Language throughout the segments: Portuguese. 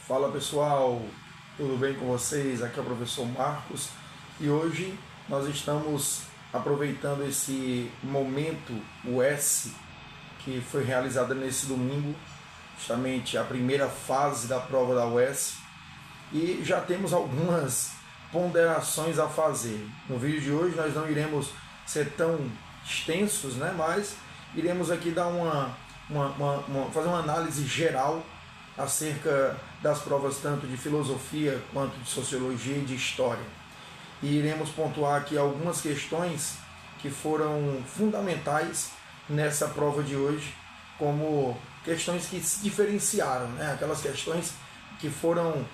Fala pessoal, tudo bem com vocês? Aqui é o professor Marcos e hoje nós estamos aproveitando esse momento US que foi realizado nesse domingo, justamente a primeira fase da prova da US, e já temos algumas ponderações a fazer. No vídeo de hoje nós não iremos ser tão extensos, né? Mas iremos aqui dar fazer uma análise geral acerca das provas tanto de filosofia quanto de sociologia e de história. E iremos pontuar aqui algumas questões que foram fundamentais nessa prova de hoje, como questões que se diferenciaram, né? Aquelas questões que foram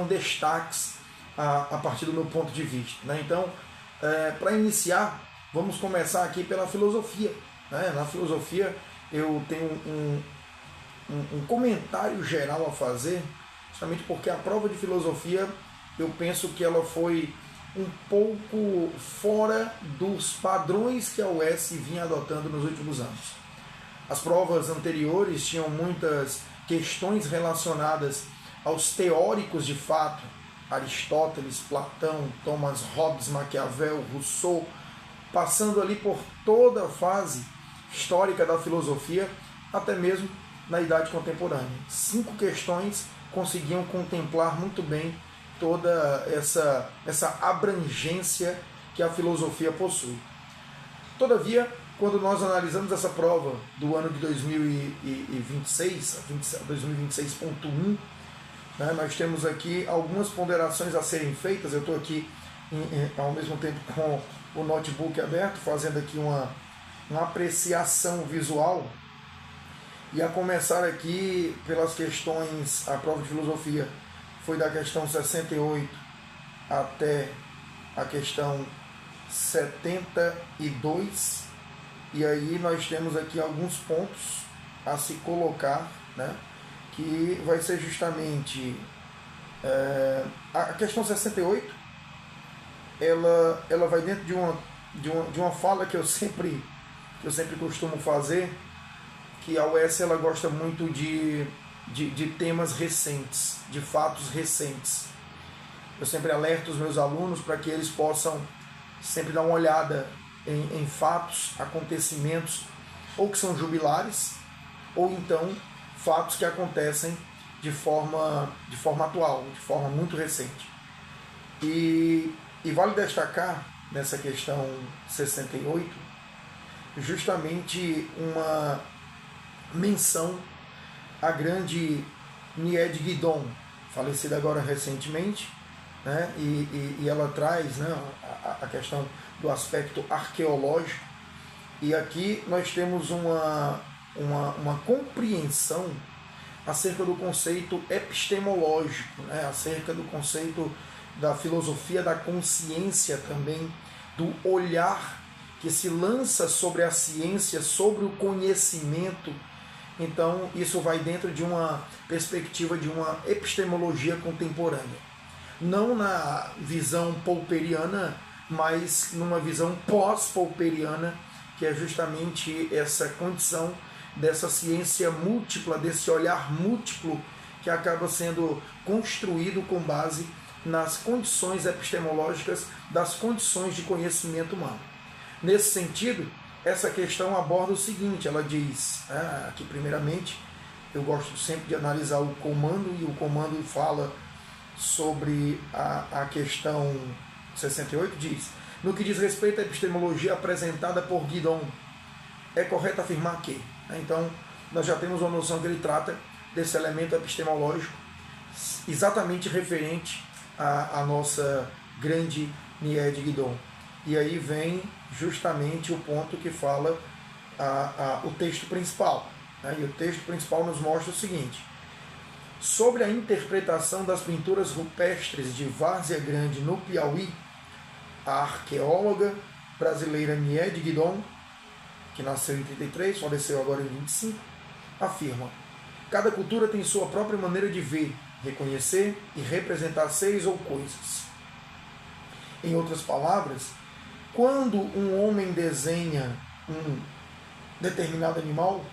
destaques a partir do meu ponto de vista, né? Então, para iniciar, vamos começar aqui pela filosofia, né? Na filosofia eu tenho um comentário geral a fazer, justamente porque a prova de filosofia, eu penso que ela foi um pouco fora dos padrões que a UES vinha adotando nos últimos anos. As provas anteriores tinham muitas questões relacionadas aos teóricos de fato, Aristóteles, Platão, Thomas Hobbes, Maquiavel, Rousseau, passando ali por toda a fase histórica da filosofia, até mesmo na Idade Contemporânea. 5 questões conseguiam contemplar muito bem toda essa abrangência que a filosofia possui. Todavia, quando nós analisamos essa prova do ano de 2026, 2026.1, né, nós temos aqui algumas ponderações a serem feitas. Eu estou aqui ao mesmo tempo com o notebook aberto, fazendo aqui uma apreciação visual. E a começar aqui pelas questões, a prova de filosofia foi da questão 68 até a questão 72, e aí nós temos aqui alguns pontos a se colocar, né, que vai ser justamente a questão 68, ela vai dentro de uma fala que eu sempre costumo fazer, que a UES ela gosta muito de temas recentes, de fatos recentes. Eu sempre alerto os meus alunos para que eles possam sempre dar uma olhada em fatos, acontecimentos, ou que são jubilares, ou então fatos que acontecem de forma atual, de forma muito recente. E vale destacar nessa questão 68 justamente uma menção à grande Nied Guidon, falecida agora recentemente, né? E ela traz, né, a questão do aspecto arqueológico, e aqui nós temos uma compreensão acerca do conceito epistemológico, né? Acerca do conceito da filosofia da consciência também, do olhar que se lança sobre a ciência, sobre o conhecimento. Então, isso vai dentro de uma perspectiva de uma epistemologia contemporânea. Não na visão popperiana, mas numa visão pós-popperiana, que é justamente essa condição dessa ciência múltipla, desse olhar múltiplo que acaba sendo construído com base nas condições epistemológicas das condições de conhecimento humano. Nesse sentido, essa questão aborda o seguinte, ela diz, aqui primeiramente, eu gosto sempre de analisar o comando, e o comando fala sobre a questão 68, diz: no que diz respeito à epistemologia apresentada por Guidon, é correto afirmar que... Então, nós já temos uma noção que ele trata desse elemento epistemológico exatamente referente à nossa grande Nied Guidon. E aí vem justamente o ponto que fala o texto principal. Né? E o texto principal nos mostra o seguinte: sobre a interpretação das pinturas rupestres de Várzea Grande, no Piauí, a arqueóloga brasileira Nied Guidon, que nasceu em 33, faleceu agora em 25, afirma: cada cultura tem sua própria maneira de ver, reconhecer e representar seres ou coisas. Em outras palavras, quando um homem desenha um determinado animal,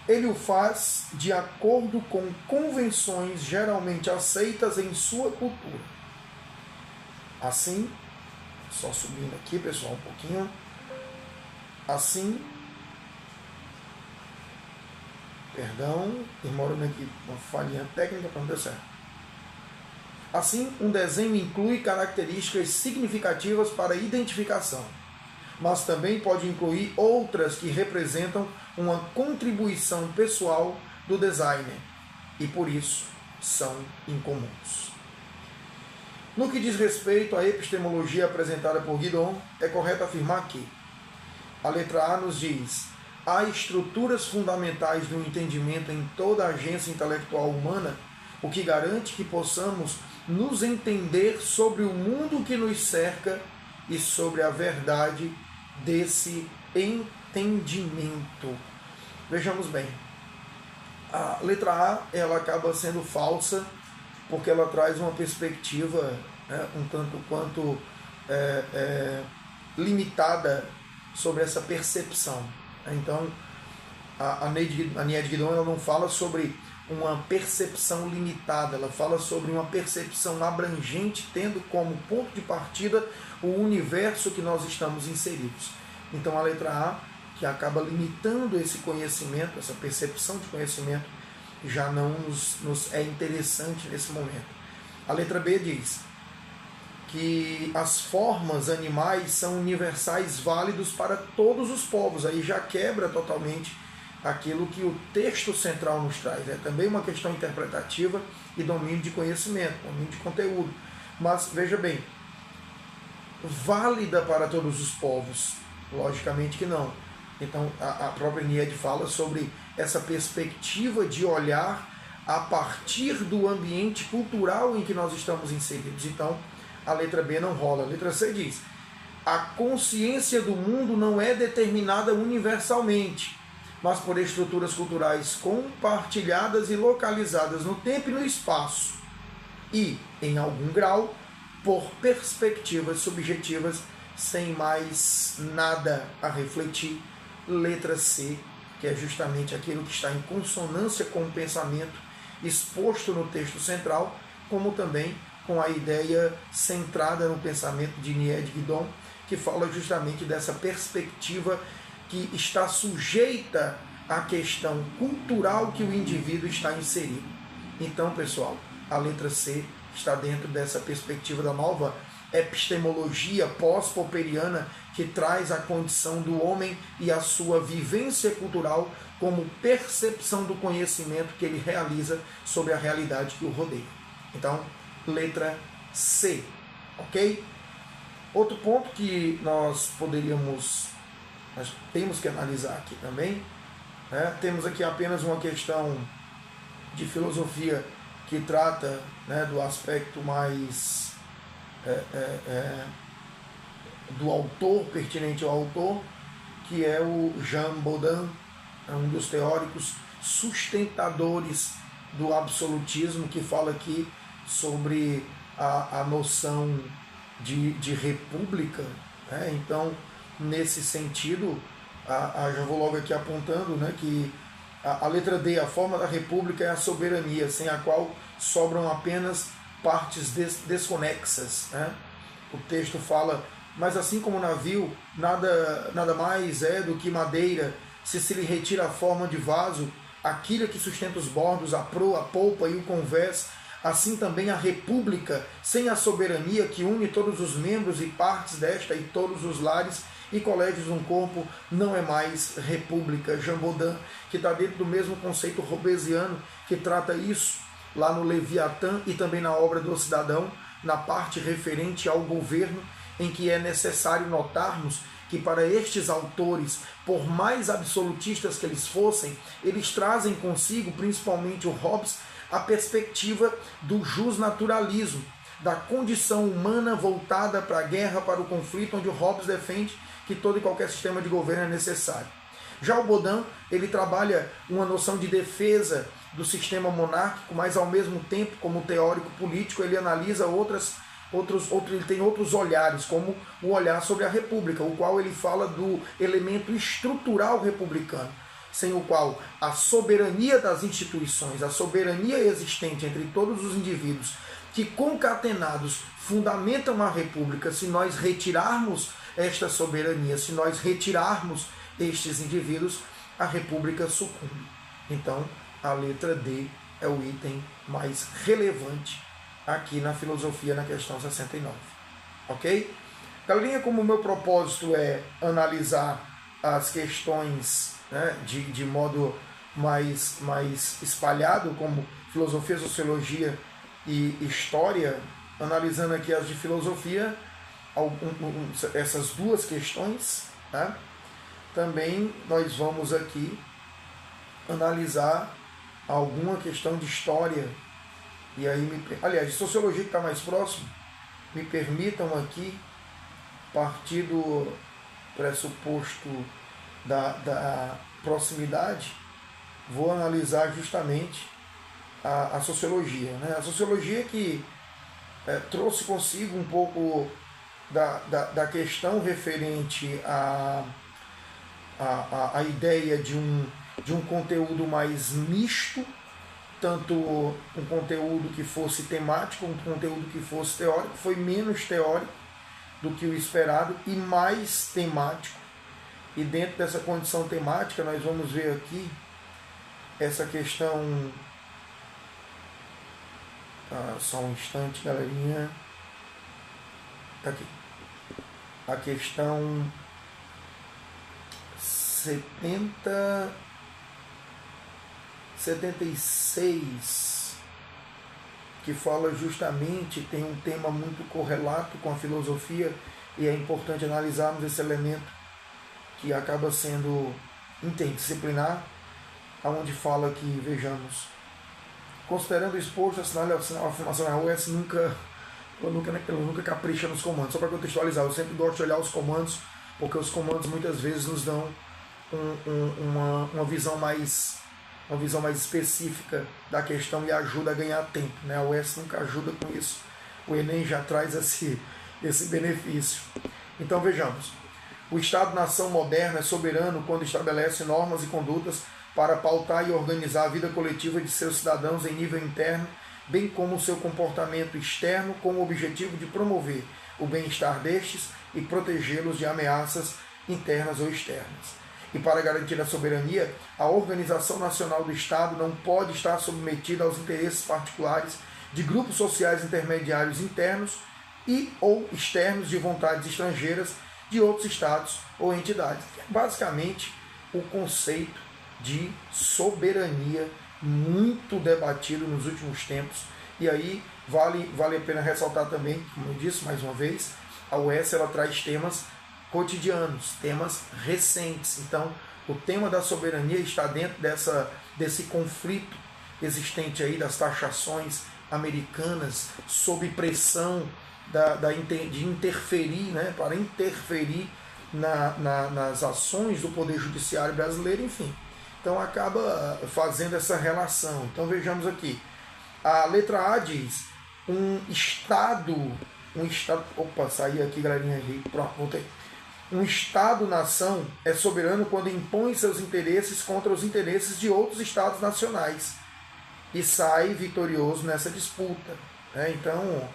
ele o faz de acordo com convenções geralmente aceitas em sua cultura. Assim, só subindo aqui, pessoal, um pouquinho. Assim, perdão, demorando aqui uma falhinha técnica para não dar certo. Assim, um desenho inclui características significativas para a identificação, mas também pode incluir outras que representam uma contribuição pessoal do designer e, por isso, são incomuns. No que diz respeito à epistemologia apresentada por Guidon, é correto afirmar que a letra A nos diz: há estruturas fundamentais do entendimento em toda a agência intelectual humana, o que garante que possamos nos entender sobre o mundo que nos cerca e sobre a verdade desse entendimento. Vejamos bem, a letra A ela acaba sendo falsa porque ela traz uma perspectiva um tanto quanto limitada sobre essa percepção. Então, a Nied Guidon ela não fala sobre uma percepção limitada, ela fala sobre uma percepção abrangente, tendo como ponto de partida o universo que nós estamos inseridos. Então a letra A, que acaba limitando esse conhecimento, essa percepção de conhecimento, já não nos é interessante nesse momento. A letra B diz que as formas animais são universais válidos para todos os povos. Aí já quebra totalmente aquilo que o texto central nos traz. É também uma questão interpretativa e domínio de conhecimento, domínio de conteúdo. Mas, veja bem, válida para todos os povos? Logicamente que não. Então, a própria Nied fala sobre essa perspectiva de olhar a partir do ambiente cultural em que nós estamos inseridos. Então, a letra B não rola. A letra C diz: a consciência do mundo não é determinada universalmente, mas por estruturas culturais compartilhadas e localizadas no tempo e no espaço, e, em algum grau, por perspectivas subjetivas, sem mais nada a refletir. Letra C, que é justamente aquilo que está em consonância com o pensamento exposto no texto central, como também com a ideia centrada no pensamento de Nied Guidon, que fala justamente dessa perspectiva que está sujeita à questão cultural que o indivíduo está inserido. Então, pessoal, a letra C está dentro dessa perspectiva da nova epistemologia pós-popperiana, que traz a condição do homem e a sua vivência cultural como percepção do conhecimento que ele realiza sobre a realidade que o rodeia. Então, letra C, ok? Outro ponto que nós temos que analisar aqui também, temos aqui apenas uma questão de filosofia que trata do aspecto mais do autor, pertinente ao autor, que é o Jean Bodin, um dos teóricos sustentadores do absolutismo, que fala aqui sobre a noção de república. Então, nesse sentido, já vou logo aqui apontando que a letra D, a forma da república é a soberania, sem a qual sobram apenas partes desconexas. O texto fala: mas assim como o navio nada mais é do que madeira, se lhe retira a forma de vaso, a quilha que sustenta os bordos, a proa, a polpa e o convés, assim também a república, sem a soberania que une todos os membros e partes desta e todos os lares e colégios de um corpo, não é mais república. Jean Bodin, que está dentro do mesmo conceito hobbesiano, que trata isso lá no Leviatã e também na obra do Cidadão, na parte referente ao governo, em que é necessário notarmos que para estes autores, por mais absolutistas que eles fossem, eles trazem consigo, principalmente o Hobbes, a perspectiva do justnaturalismo, da condição humana voltada para a guerra, para o conflito, onde o Hobbes defende que todo e qualquer sistema de governo é necessário. Já o Bodin, ele trabalha uma noção de defesa do sistema monárquico, mas ao mesmo tempo, como teórico político, ele analisa ele tem outros olhares, como o olhar sobre a república, o qual ele fala do elemento estrutural republicano. sem o qual a soberania das instituições, a soberania existente entre todos os indivíduos que concatenados fundamentam a república, se nós retirarmos esta soberania, se nós retirarmos estes indivíduos, a república sucumbe. Então, a letra D é o item mais relevante aqui na filosofia, na questão 69. Ok? Galerinha, como o meu propósito é analisar as questões, né, de modo mais espalhado, como filosofia, sociologia e história, analisando aqui as de filosofia, essas duas questões, né? Também nós vamos aqui analisar alguma questão de história, e aí, aliás, de sociologia, que está mais próximo, me permitam aqui partir do pressuposto da proximidade, vou analisar justamente a sociologia, né? A sociologia que trouxe consigo um pouco da questão referente à ideia de um conteúdo mais misto, tanto um conteúdo que fosse temático, um conteúdo que fosse teórico, foi menos teórico do que o esperado e mais temático. E dentro dessa condição temática, nós vamos ver aqui essa questão. Só um instante, galerinha. Tá aqui. A questão 76, que fala justamente, tem um tema muito correlato com a filosofia, e é importante analisarmos esse elemento que acaba sendo interdisciplinar, onde fala que, vejamos, considerando o exposto, assinale a afirmação a OS nunca capricha nos comandos. Só para contextualizar, eu sempre gosto de olhar os comandos, porque os comandos muitas vezes nos dão uma visão mais específica da questão e ajuda a ganhar tempo, né? A OS nunca ajuda com isso. O Enem já traz esse benefício. Então vejamos. O Estado-nação moderno é soberano quando estabelece normas e condutas para pautar e organizar a vida coletiva de seus cidadãos em nível interno, bem como o seu comportamento externo, com o objetivo de promover o bem-estar destes e protegê-los de ameaças internas ou externas. E para garantir a soberania, a organização nacional do Estado não pode estar submetida aos interesses particulares de grupos sociais intermediários internos e ou externos de vontades estrangeiras de outros estados ou entidades. Basicamente, o conceito de soberania muito debatido nos últimos tempos. E aí vale a pena ressaltar também, como eu disse mais uma vez, a UES ela traz temas cotidianos, temas recentes. Então, o tema da soberania está dentro desse conflito existente aí das taxações americanas sob pressão de interferir, né, para interferir nas ações do Poder Judiciário brasileiro, enfim. Então acaba fazendo essa relação. Então vejamos aqui. A letra A diz, um Estado, opa, saí aqui, galerinha, pronto, voltei. Um Estado-nação é soberano quando impõe seus interesses contra os interesses de outros Estados nacionais e sai vitorioso nessa disputa, né? Então,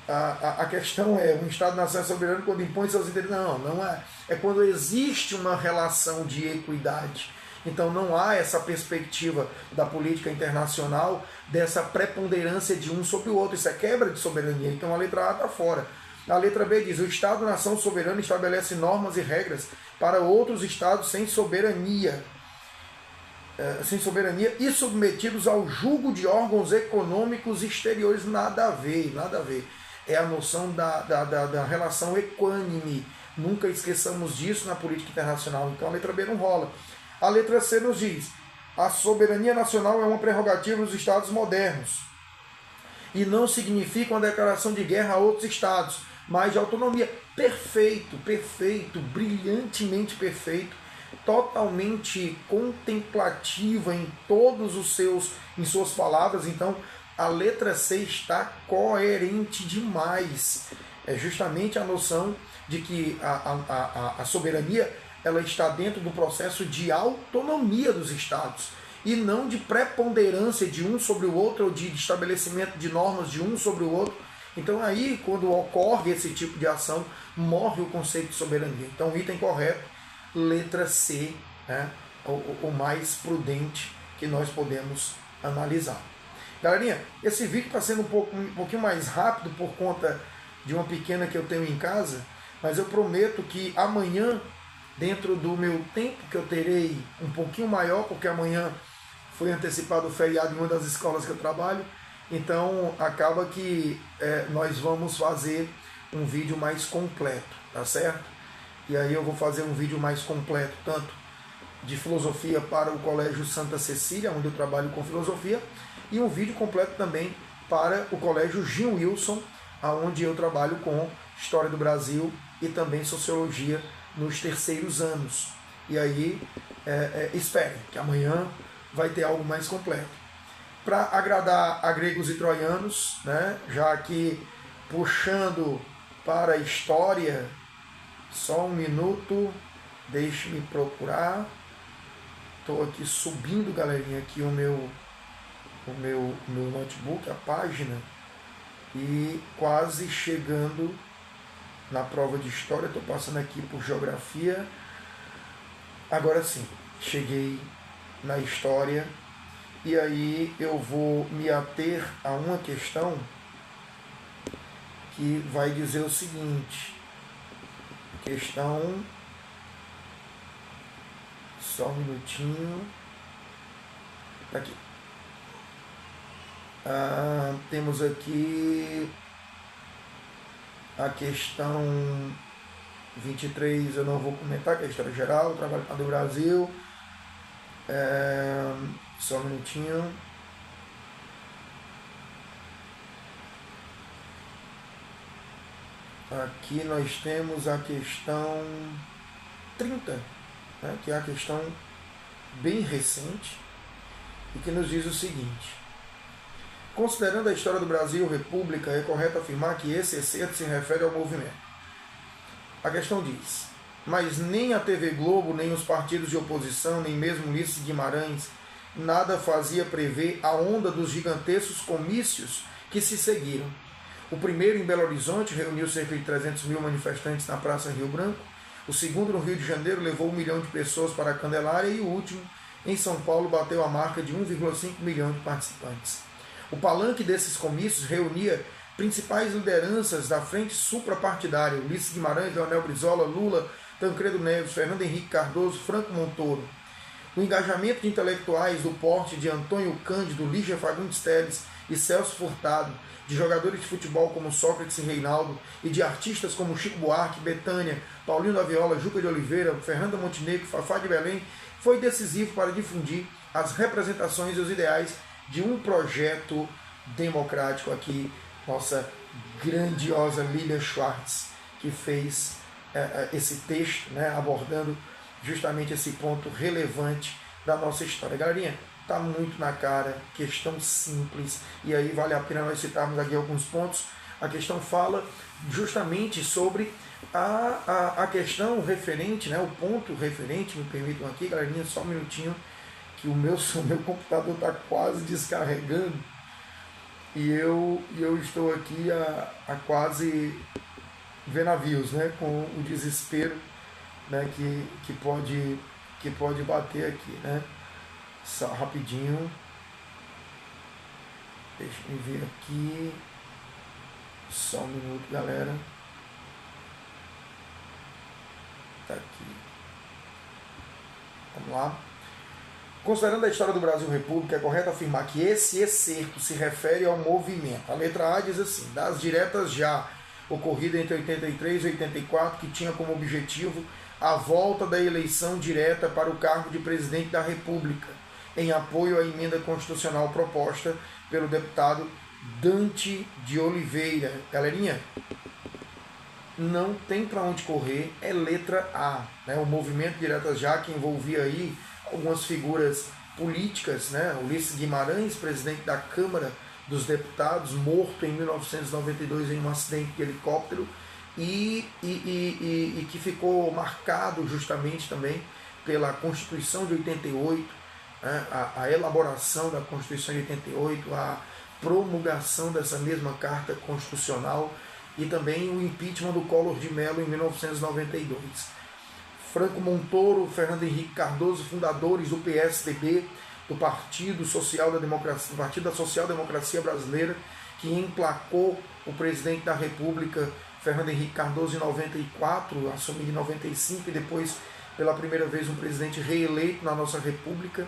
a questão é, um Estado-nação é soberano quando impõe seus interesses. Não é. É quando existe uma relação de equidade. Então não há essa perspectiva da política internacional, dessa preponderância de um sobre o outro. Isso é quebra de soberania. Então a letra A está fora. A letra B diz, o Estado-nação soberano estabelece normas e regras para outros Estados sem soberania e submetidos ao julgo de órgãos econômicos exteriores. Nada a ver. É a noção da relação equânime. Nunca esqueçamos disso na política internacional. Então a letra B não rola. A letra C nos diz, a soberania nacional é uma prerrogativa dos Estados modernos e não significa uma declaração de guerra a outros Estados, mas de autonomia. Perfeito, brilhantemente perfeito, totalmente contemplativa em suas palavras. Então, a letra C está coerente demais. É justamente a noção de que a soberania ela está dentro do processo de autonomia dos estados e não de preponderância de um sobre o outro ou de estabelecimento de normas de um sobre o outro. Então aí, quando ocorre esse tipo de ação, morre o conceito de soberania. Então, item correto, letra C, né, o mais prudente que nós podemos analisar. Galerinha, esse vídeo está sendo um pouquinho mais rápido por conta de uma pequena que eu tenho em casa, mas eu prometo que amanhã, dentro do meu tempo que eu terei um pouquinho maior, porque amanhã foi antecipado o feriado em uma das escolas que eu trabalho, então acaba que nós vamos fazer um vídeo mais completo, tá certo? E aí eu vou fazer um vídeo mais completo, tanto de filosofia para o Colégio Santa Cecília, onde eu trabalho com filosofia, e um vídeo completo também para o Colégio Jim Wilson, onde eu trabalho com História do Brasil e também Sociologia nos terceiros anos. E aí, esperem, que amanhã vai ter algo mais completo. Para agradar a gregos e troianos, né, já que puxando para a história, só um minuto, deixe-me procurar. Estou aqui subindo, galerinha, aqui o meu notebook, a página, e quase chegando na prova de história. Estou passando aqui por geografia. Agora sim, cheguei na história, e aí eu vou me ater a uma questão que vai dizer o seguinte, questão, só um minutinho, tá aqui. Temos aqui a questão 23, eu não vou comentar, que é a história geral, trabalho do Brasil. Só um minutinho. Aqui nós temos a questão 30, né, que é a questão bem recente, e que nos diz o seguinte: considerando a história do Brasil república, é correto afirmar que esse excerto se refere ao movimento. A questão diz: mas nem a TV Globo, nem os partidos de oposição, nem mesmo Ulisses Guimarães, nada fazia prever a onda dos gigantescos comícios que se seguiram. O primeiro, em Belo Horizonte, reuniu cerca de 300 mil manifestantes na Praça Rio Branco. O segundo, no Rio de Janeiro, levou 1 milhão de pessoas para a Candelária. E o último, em São Paulo, bateu a marca de 1,5 milhão de participantes. O palanque desses comícios reunia principais lideranças da frente suprapartidária: Ulisses Guimarães, Leonel Brizola, Lula, Tancredo Neves, Fernando Henrique Cardoso, Franco Montoro. O engajamento de intelectuais do porte de Antônio Cândido, Lígia Fagundes Telles e Celso Furtado, de jogadores de futebol como Sócrates e Reinaldo, e de artistas como Chico Buarque, Bethânia, Paulinho da Viola, Juca de Oliveira, Fernanda Montenegro, Fafá de Belém, foi decisivo para difundir as representações e os ideais de um projeto democrático. Aqui, nossa grandiosa Lilia Schwartz, que fez esse texto, né, abordando justamente esse ponto relevante da nossa história. Galerinha, está muito na cara, questão simples, e aí vale a pena nós citarmos aqui alguns pontos. A questão fala justamente sobre a questão referente, né, o ponto referente, me permitam aqui, galerinha, só um minutinho, que o meu computador está quase descarregando, e eu estou aqui a quase ver navios, né, com o desespero, né, que pode bater aqui, né. Só rapidinho, deixa eu ver aqui, só um minuto, galera. Tá aqui, vamos lá. Considerando a história do Brasil República, é correto afirmar que esse excerto se refere ao movimento. A letra A diz assim: das diretas já, ocorrida entre 83 e 84, que tinha como objetivo a volta da eleição direta para o cargo de presidente da República, em apoio à emenda constitucional proposta pelo deputado Dante de Oliveira. Galerinha, não tem para onde correr, é letra A, né? O movimento Diretas Já, que envolvia aí algumas figuras políticas, né? Ulisses Guimarães, presidente da Câmara dos Deputados, morto em 1992 em um acidente de helicóptero, e que ficou marcado justamente também pela Constituição de 88, né, a elaboração da Constituição de 88, a promulgação dessa mesma Carta Constitucional e também o impeachment do Collor de Mello em 1992. Franco Montoro, Fernando Henrique Cardoso, fundadores do PSDB, do Partido Social da Democracia, Partido da Social Democracia Brasileira, que emplacou o presidente da República, Fernando Henrique Cardoso, em 94, assumiu em 95 e depois, pela primeira vez, um presidente reeleito na nossa República.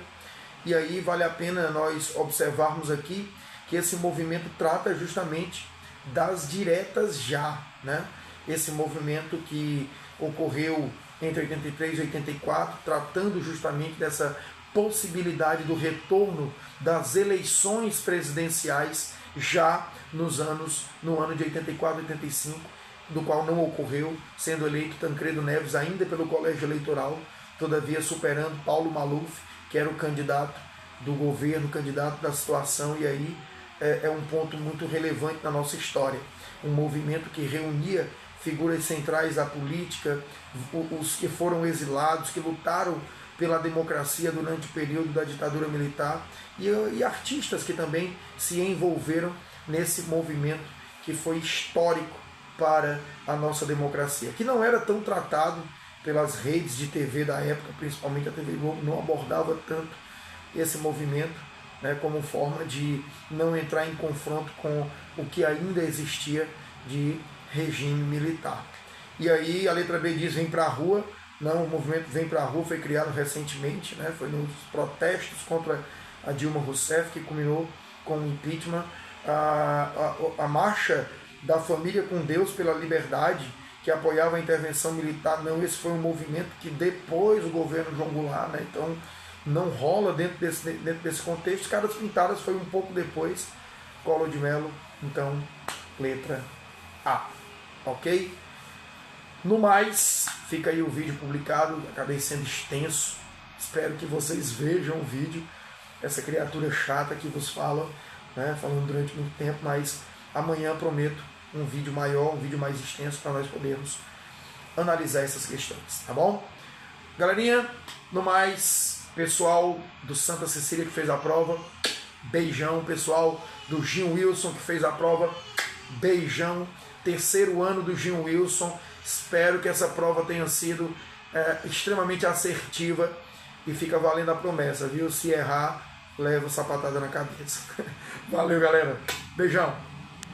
E aí vale a pena nós observarmos aqui que esse movimento trata justamente das diretas já, né? Esse movimento que ocorreu entre 83 e 84, tratando justamente dessa possibilidade do retorno das eleições presidenciais já no ano de 84 e 85, do qual não ocorreu, sendo eleito Tancredo Neves ainda pelo colégio eleitoral, todavia superando Paulo Maluf, que era o candidato do governo, candidato da situação, e aí é um ponto muito relevante na nossa história. Um movimento que reunia figuras centrais da política, os que foram exilados, que lutaram pela democracia durante o período da ditadura militar, e artistas que também se envolveram nesse movimento que foi histórico para a nossa democracia, que não era tão tratado pelas redes de TV da época, principalmente a TV Globo, não abordava tanto esse movimento, né, como forma de não entrar em confronto com o que ainda existia de regime militar. E aí a letra B diz: vem para a rua. Não, o movimento Vem para a Rua foi criado recentemente, né, foi nos protestos contra a Dilma Rousseff, que culminou com o impeachment. A marcha da Família com Deus pela Liberdade, que apoiava a intervenção militar, não, esse foi um movimento que depois o governo João Goulart, né, então não rola dentro desse contexto. Caras Pintadas foi um pouco depois, Collor de Mello, então letra A, ok? No mais, fica aí o vídeo publicado, acabei sendo extenso, espero que vocês vejam o vídeo, essa criatura chata que vos fala, né, falando durante muito tempo, mas amanhã prometo um vídeo maior, um vídeo mais extenso, para nós podermos analisar essas questões, tá bom? Galerinha, no mais, pessoal do Santa Cecília que fez a prova, beijão. Pessoal do Jim Wilson que fez a prova, beijão. Terceiro ano do Jim Wilson, espero que essa prova tenha sido extremamente assertiva e fica valendo a promessa, viu? Se errar, leva sapatada na cabeça. Valeu, galera. Beijão.